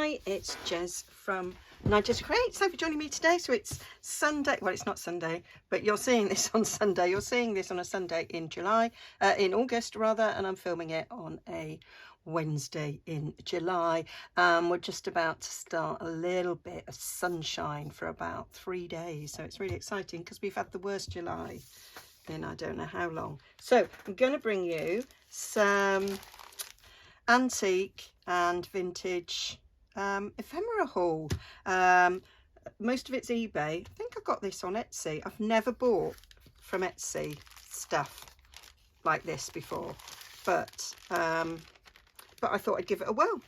Hi, it's Jez from Nigezza Creates. Thank you for joining me today. So it's Sunday. Well, it's not Sunday, but you're seeing this on Sunday. You're seeing this on a Sunday in August rather, and I'm filming it on a Wednesday in July. We're just about to start a little bit of sunshine for about 3 days. So it's really exciting because we've had the worst July in I don't know how long. So I'm going to bring you some antique and vintage ephemera haul. Most of it's eBay. I think I got this on Etsy. I've never bought from Etsy stuff like this before, but I thought I'd give it a whirl.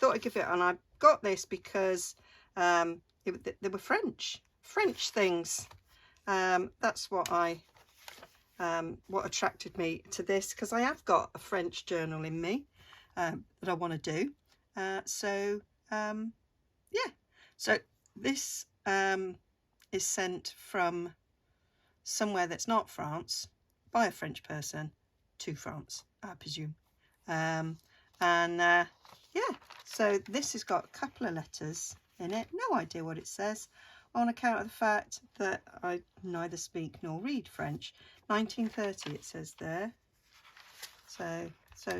And I got this because they were French things. That's what what attracted me to this, because I have got a French journal in me that I want to do. Yeah, so this is sent from somewhere that's not France by a French person to France, I presume. Yeah, so this has got a couple of letters in it. No idea what it says, on account of the fact that I neither speak nor read French. 1930 it says there. So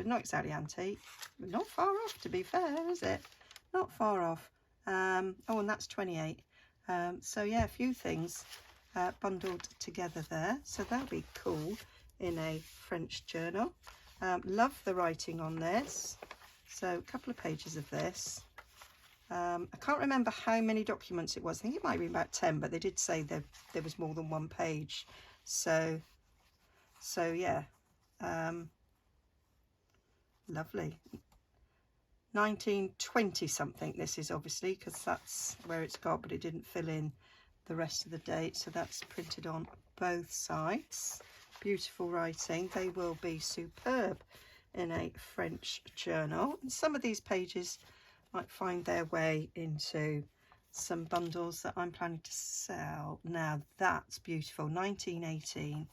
not exactly antique, but not far off, to be fair, is it? Not far off. Oh, and that's 28. So yeah, a few things bundled together there. So that'll be cool in a French journal. Love the writing on this. So a couple of pages of this. I can't remember how many documents it was. I think it might be about 10, but they did say that there was more than one page. So yeah, lovely. 1920 something this is, obviously, because that's where it's got, but it didn't fill in the rest of the date. So that's printed on both sides. Beautiful writing. They will be superb in a French journal. And some of these pages might find their way into some bundles that I'm planning to sell. Now that's beautiful. 1918.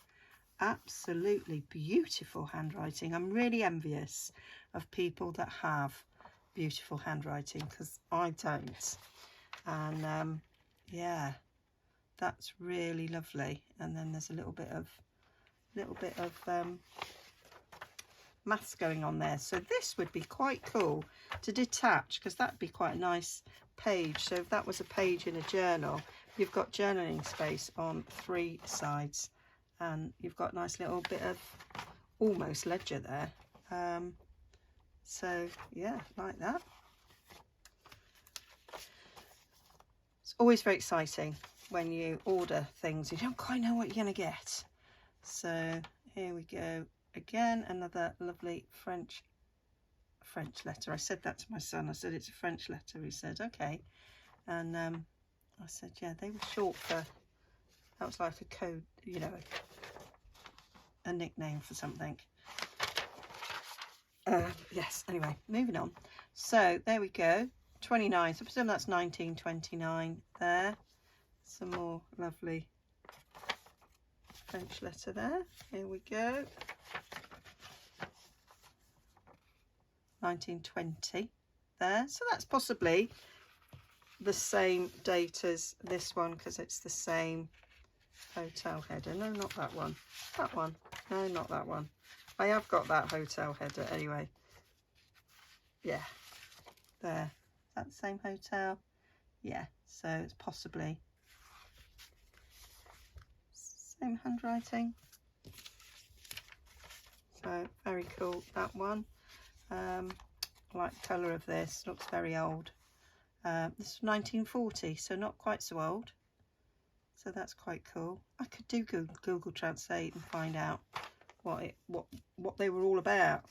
Absolutely beautiful handwriting. I'm really envious of people that have beautiful handwriting, because I don't. And yeah, that's really lovely. And then there's a little bit of maths going on there. So this would be quite cool to detach, because that'd be quite a nice page. So if that was a page in a journal, you've got journaling space on 3 sides, and you've got a nice little bit of almost ledger there. So yeah, like that. It's always very exciting when you order things, you don't quite know what you're going to get. So here we go again, another lovely French letter. I said that to my son. I said, it's a French letter. He said, okay. And I said, yeah, they were short for, that was like a code, you know, a nickname for something. Yes, anyway, moving on. So there we go, 29. So I presume that's 1929 there. Some more lovely French letter there. Here we go. 1920 there. So that's possibly the same date as this one, because it's the same hotel header. No, not that one. That one. No, not that one. I have got that hotel header anyway. Yeah, there. Is that the same hotel? Yeah, so it's possibly same handwriting. So very cool, that one. I like the colour of this. Looks very old. This is 1940, so not quite so old. So that's quite cool. I could do Google Translate and find out what they were all about.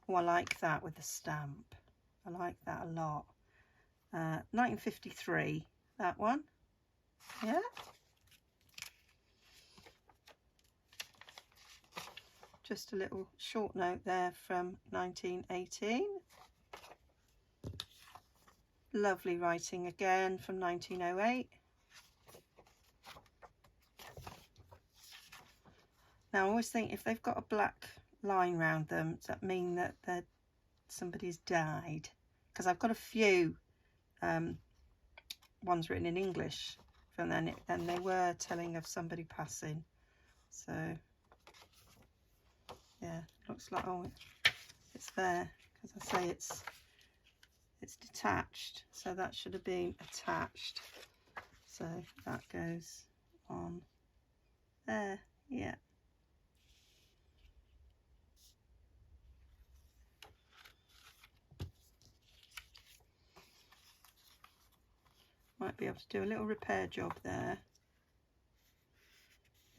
Oh, I like that with the stamp. I like that a lot. 1953, that one. Yeah. Just a little short note there from 1918. Lovely writing again from 1908. Now I always think if they've got a black line round them, does that mean that somebody's died? because I've got a few ones written in English from then, and they were telling of somebody passing. So yeah, looks like, oh, it's there, because I say it's detached, so that should have been attached. So that goes on there. Yeah. Might be able to do a little repair job there.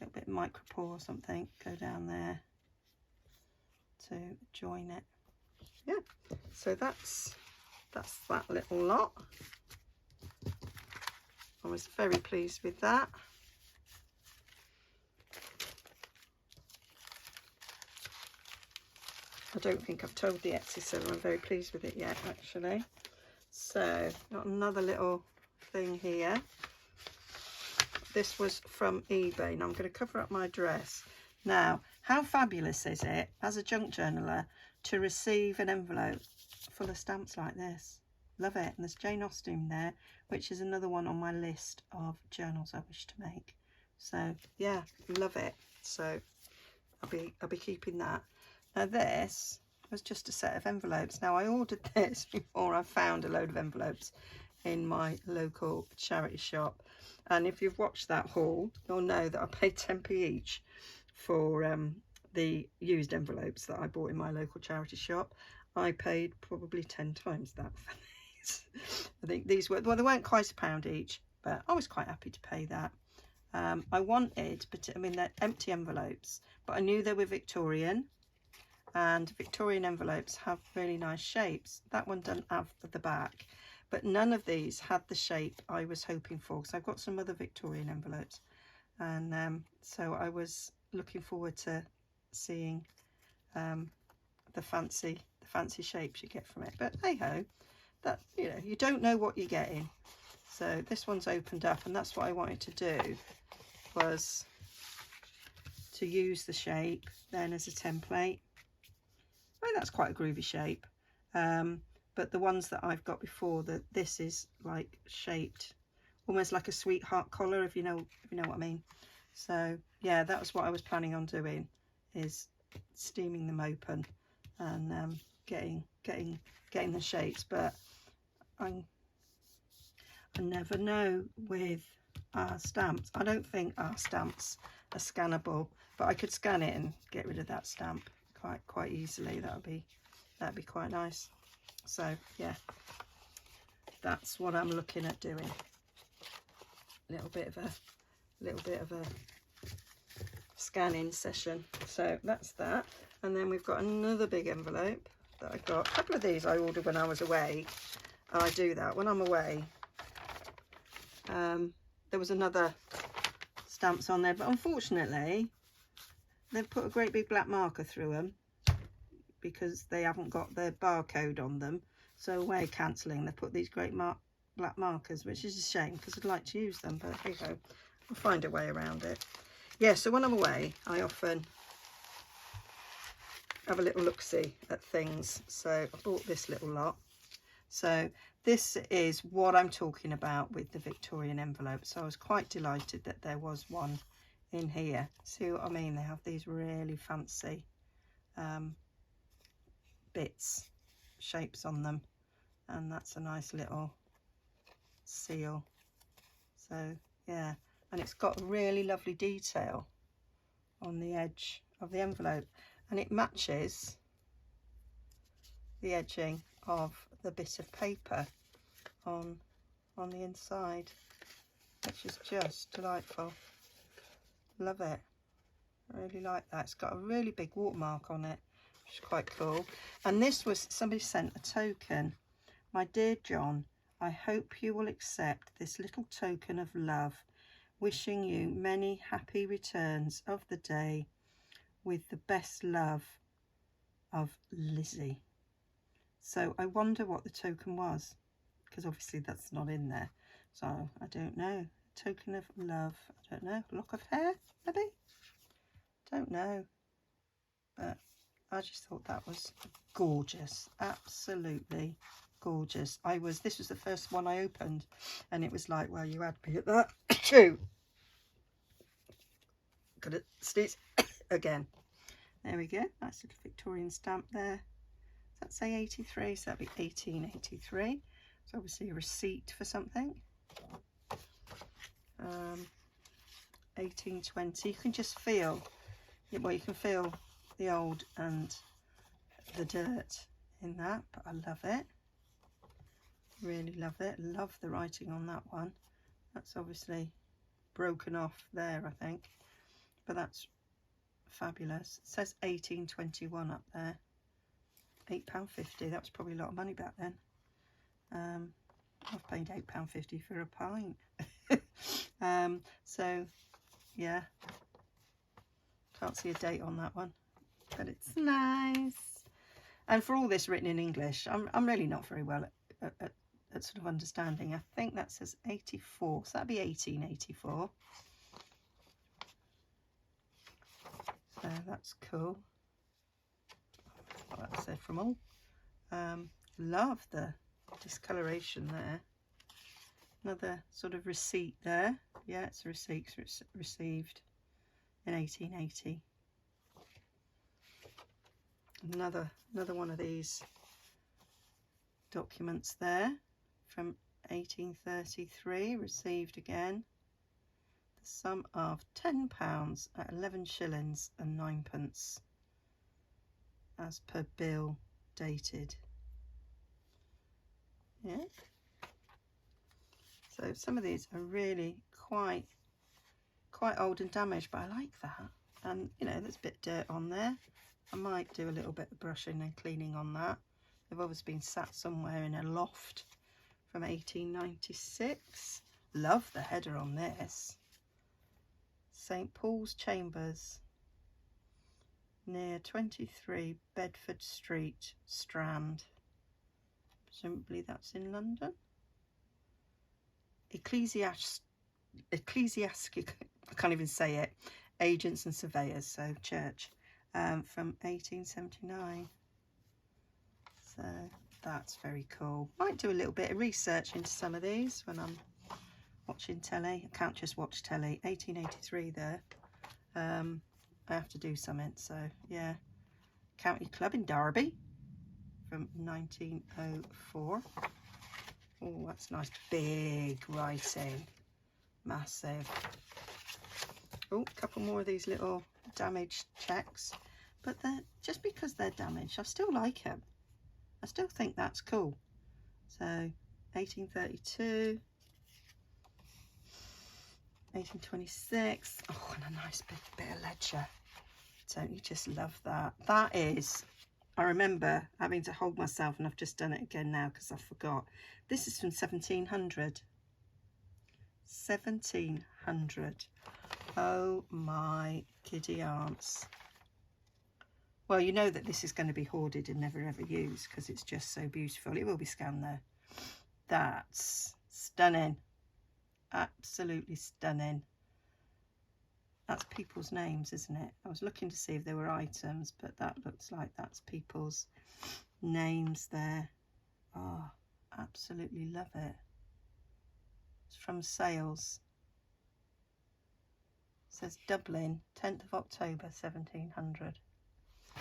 A little bit of micro pour or something. Go down there to join it. Yeah. So that's that little lot. I was very pleased with that. I don't think I've told the Etsy seller I'm very pleased with it yet, actually. So, got another little thing here. This was from eBay. Now I'm going to cover up my address. Now, how fabulous is it, as a junk journaler, to receive an envelope full of stamps like this? Love it. And there's Jane Austen there, which is another one on my list of journals I wish to make. So, yeah, love it. So, I'll be keeping that. Now this was just a set of envelopes. Now I ordered this before I found a load of envelopes in my local charity shop, and if you've watched that haul, you'll know that I paid 10p each for the used envelopes that I bought in my local charity shop. I paid probably 10 times that for these. I think these were, well, they weren't quite £1 each, but I was quite happy to pay that. I wanted, but I mean, they're empty envelopes, but I knew they were Victorian. And Victorian envelopes have really nice shapes. That one doesn't have the back, but none of these had the shape I was hoping for, because I've got some other Victorian envelopes, and so I was looking forward to seeing the fancy shapes you get from it. But hey ho, that, you know, you don't know what you're getting. So this one's opened up, and that's what I wanted to do, was to use the shape then as a template. I think that's quite a groovy shape, but the ones that I've got before, that this is like shaped almost like a sweetheart collar, if you know what I mean. So yeah, that was what I was planning on doing, is steaming them open and getting the shapes. But I never know with our stamps. I don't think our stamps are scannable, but I could scan it and get rid of that stamp quite easily. That'd be quite nice. So yeah, that's what I'm looking at doing. A little bit of a scanning session. So that's that. And then we've got another big envelope that I got. A couple of these I ordered when I was away. I do that when I'm away. There was another stamps on there, but unfortunately they've put a great big black marker through them because they haven't got their barcode on them. So we're cancelling. They've put these great black markers, which is a shame because I'd like to use them, but here you go. I'll find a way around it. Yeah, so when I'm away, I often have a little look-see at things. So I bought this little lot. So this is what I'm talking about with the Victorian envelope. So I was quite delighted that there was one in here. See what I mean? They have these really fancy bits, shapes on them, and that's a nice little seal. So yeah, and it's got a really lovely detail on the edge of the envelope, and it matches the edging of the bit of paper on the inside, which is just delightful. Love it. I really like that. It's got a really big watermark on it, which is quite cool. And this was, somebody sent a token. My dear John, I hope you will accept this little token of love, wishing you many happy returns of the day, with the best love of Lizzie. So I wonder what the token was, because obviously that's not in there. So I don't know. Token of love. I don't know. Lock of hair, maybe? Don't know. But I just thought that was gorgeous. Absolutely gorgeous. This was the first one I opened, and it was like, well, you had me at that. True. Got it sneeze again. There we go. Nice little Victorian stamp there. Does that say 83? So that'd be 1883. It's obviously a receipt for something. 1820. You can just feel, well, you can feel the old and the dirt in that, but I love it. Really love it. Love the writing on that one. That's obviously broken off there, I think, but that's fabulous. It says 1821 up there. £8.50. That was probably a lot of money back then. I've paid £8.50 for a pint. So yeah, can't see a date on that one, but it's nice. And for all this written in English, I'm really not very well at sort of understanding. I think that says 84, so that'd be 1884. So that's cool. Well, that's it from all. Love the discoloration there. Another sort of receipt there. Yeah, it's a receipt. It's received in 1880. Another one of these documents there from 1833, received again. The sum of £10 at 11 shillings and 9pence as per bill dated. Yeah. So some of these are really quite old and damaged, but I like that. And you know, there's a bit of dirt on there. I might do a little bit of brushing and cleaning on that. They've obviously been sat somewhere in a loft from 1896. Love the header on this. St Paul's Chambers, near 23 Bedford Street, Strand. Presumably that's in London. Ecclesiastic, I can't even say it, agents and surveyors, so church, from 1879. So that's very cool. Might do a little bit of research into some of these when I'm watching telly. I can't just watch telly. 1883 there. I have to do something, so yeah. County Club in Derby from 1904. Oh, that's nice. Big writing. Massive. Oh, a couple more of these little damaged checks. But they're, just because they're damaged, I still like them. I still think that's cool. So, 1832. 1826. Oh, and a nice bit of ledger. Don't you just love that? That is, I remember having to hold myself, and I've just done it again now because I forgot. This is from 1700. 1700. Oh my giddy aunts. Well, you know that this is going to be hoarded and never ever used because it's just so beautiful. It will be scanned there. That's stunning. Absolutely stunning. That's people's names, isn't it? I was looking to see if there were items, but that looks like that's people's names there. Oh, absolutely love it. It's from Sales. It says Dublin, 10th of October, 1700. Do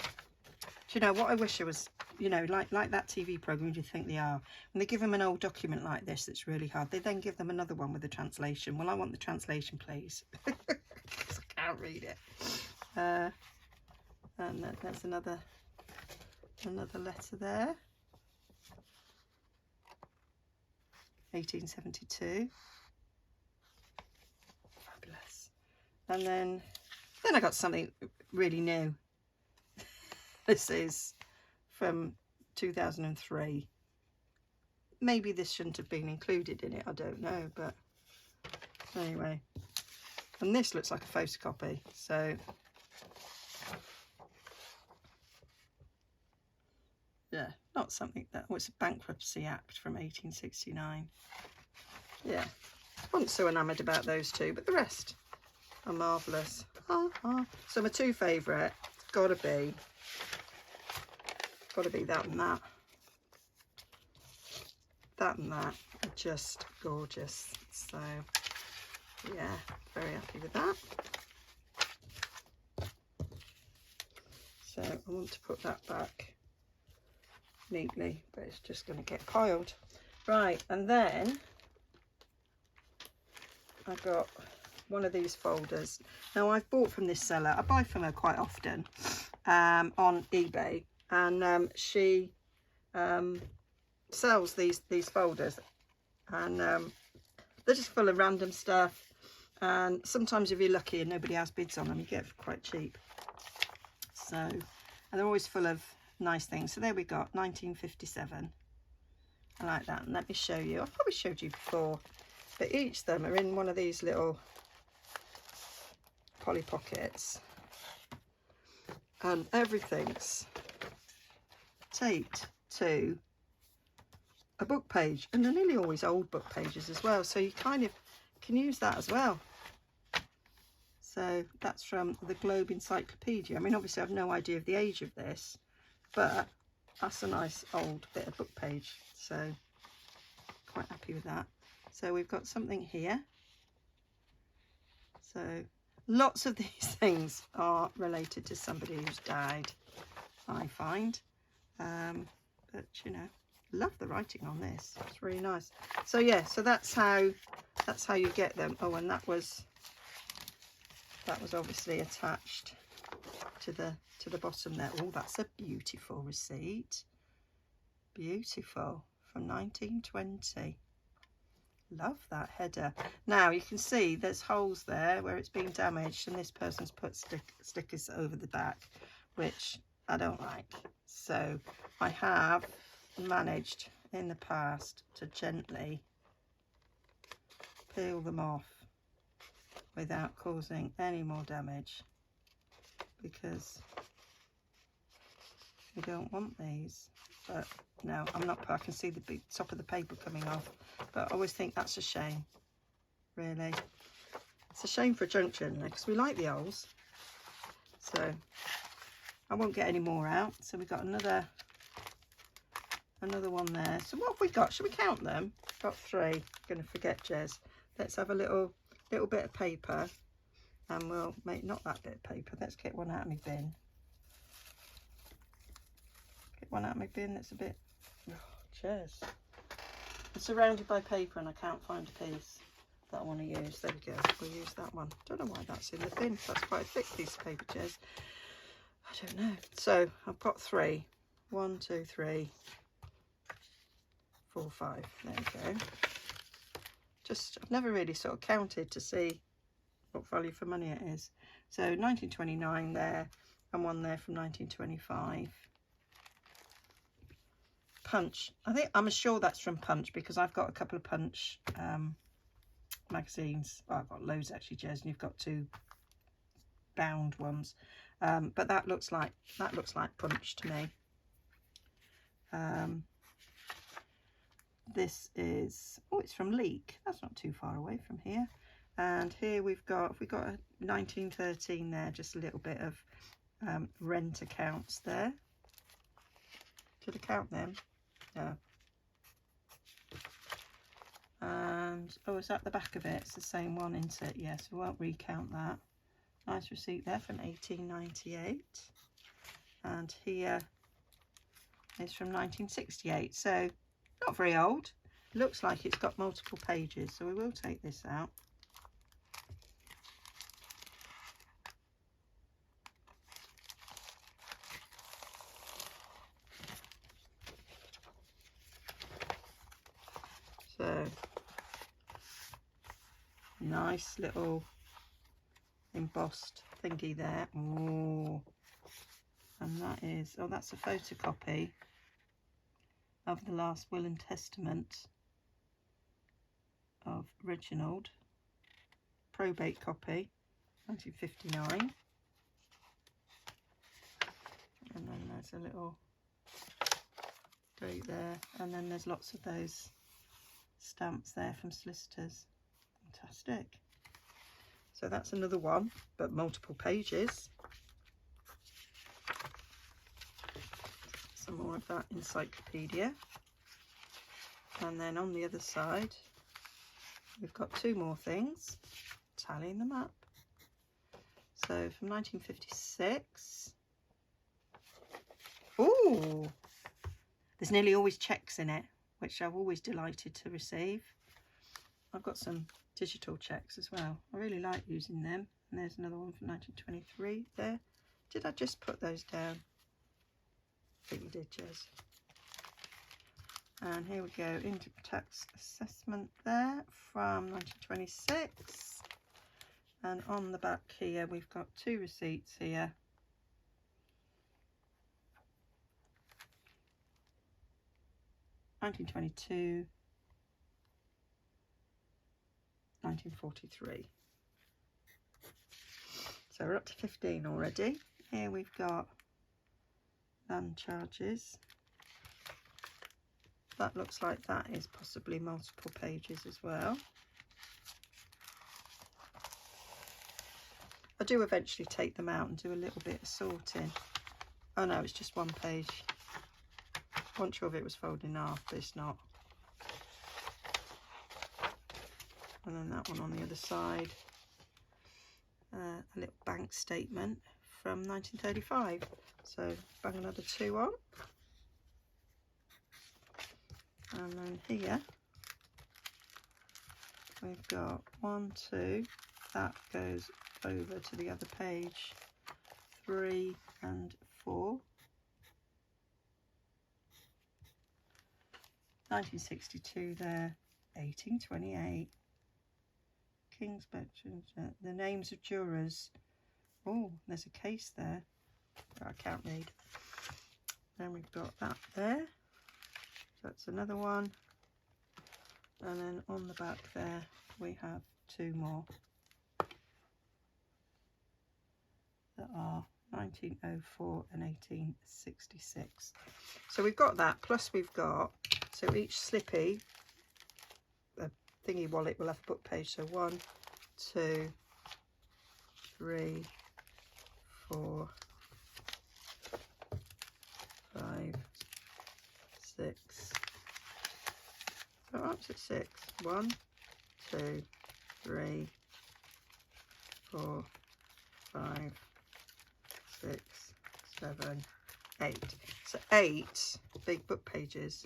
you know what I wish it was, you know, like that TV programme, do you think they are? When they give them an old document like this that's really hard, they then give them another one with the translation. Well, I want the translation, please. Because I can't read it. And there's another letter there. 1872. Fabulous. And then I got something really new. This is from 2003. Maybe this shouldn't have been included in it, I don't know, but anyway. And this looks like a photocopy, so yeah, not something that was a Bankruptcy Act from 1869. Yeah, I wasn't so enamoured about those two, but the rest are marvellous. So my two favourite, gotta be that and that. that and that are just gorgeous. So yeah, very happy with that. So I want to put that back neatly, but it's just going to get piled. Right, and then I got one of these folders. Now I've bought from this seller. I buy from her quite often on eBay, and she sells these folders, and they're just full of random stuff, and sometimes if you're lucky and nobody else bids on them, you get it for quite cheap. So, and they're always full of nice things. So there we got 1957. I like that. And let me show you. I've probably showed you before, but each of them are in one of these little Polly Pockets, and everything's taped to a book page, and they're nearly always old book pages as well, so you kind of can use that as well. So that's from the Globe Encyclopedia. I mean, obviously I've no idea of the age of this, but that's a nice old bit of book page, so quite happy with that. So we've got something here. So lots of these things are related to somebody who's died, I find, but you know, love the writing on this. It's really nice. So yeah, so that's how you get them. Oh, and that was obviously attached to the bottom there. Oh, that's a beautiful receipt. Beautiful, from 1920. Love that header. Now you can see there's holes there where it's been damaged, and this person's put stickers over the back, which I don't like. So I have managed in the past to gently peel them off without causing any more damage, because we don't want these. But no, I'm not. I can see the big top of the paper coming off, but I always think that's a shame, really. It's a shame for a junk journal, because we like the holes. So I won't get any more out. So we've got another one there. So what have we got? Should we count them? Got 3. Gonna forget, Jez. Let's have a little bit of paper, and we'll make, not that bit of paper, let's get one out of my bin. Get one out of my bin that's a bit, oh, Jez. I'm surrounded by paper and I can't find a piece that I want to use. There we go, we'll use that one. Don't know why that's in the bin. That's quite a thick piece of paper, Jez. I don't know. So I've got 3. 1, 2, 3, 4, 5. There we go. Just, I've never really sort of counted to see what value for money it is. So 1929 there, and one there from 1925. Punch. I'm sure that's from Punch, because I've got a couple of Punch magazines. Well, I've got loads actually, Jez, and you've got 2 bound ones. But that looks like Punch to me. This is, oh, it's from Leek. That's not too far away from here. And here we've got a 1913 there, just a little bit of rent accounts there. Did I count them? No. And oh, is that the back of it? It's the same one, isn't it? Yes, we won't recount that. Nice receipt there from 1898. And here is from 1968. So not very old. Looks like it's got multiple pages, so we will take this out. So nice little embossed thingy there. Oh, and that is, oh, that's a photocopy of the last will and testament of Reginald, probate copy, 1959. And then there's a little date there, and then there's lots of those stamps there from solicitors. Fantastic. So that's another one, but multiple pages. Some more of that encyclopedia. And then on the other side, we've got 2 more things, tallying them up. So from 1956. Ooh, there's nearly always checks in it, which I'm always delighted to receive. I've got some digital checks as well. I really like using them. And there's another one from 1923 there. Did I just put those down? I think you did, Jez. And here we go, income tax assessment there from 1926. And on the back here, we've got 2 receipts here. (1922), 1943. So we're up to 15 already. Here we've got land charges. That looks like that is possibly multiple pages as well. I do eventually take them out and do a little bit of sorting. Oh no, it's just 1 page. I wasn't sure if it was folded in half, but it's not. And then that one on the other side. A little bank statement from 1935. So bang another 2 on. And then here we've got 1, 2. That goes over to the other page. 3 and 4. 1962 there. 1828. King's Bench, the names of jurors. Oh, there's a case there that I can't read. Then we've got that there. So that's another one. And then on the back there we have 2 more that are 1904 and 1866. So we've got that, plus we've got, so each slippy, the thingy wallet will have a book page. So 1, 2, 3, 4, 5, 6. So up to 6. 1, 2, 3, 4, 5, 6, 7, 8. So 8 big book pages.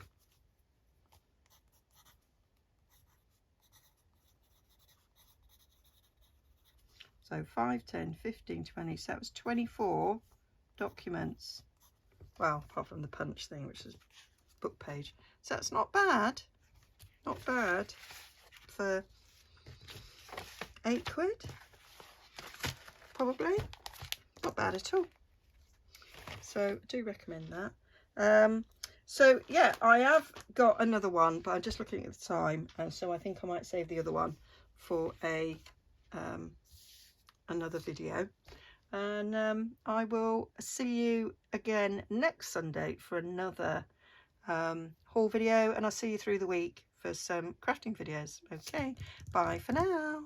So 5, 10, 15, 20. So that was 24 documents. Well, apart from the punch thing, which is book page. So that's not bad. Not bad for £8, probably. Not bad at all. So I do recommend that. So yeah, I have got another one, but I'm just looking at the time, and so I think I might save the other one for a another video. And I will see you again next Sunday for another haul video, and I'll see you through the week for some crafting videos. Okay, bye for now.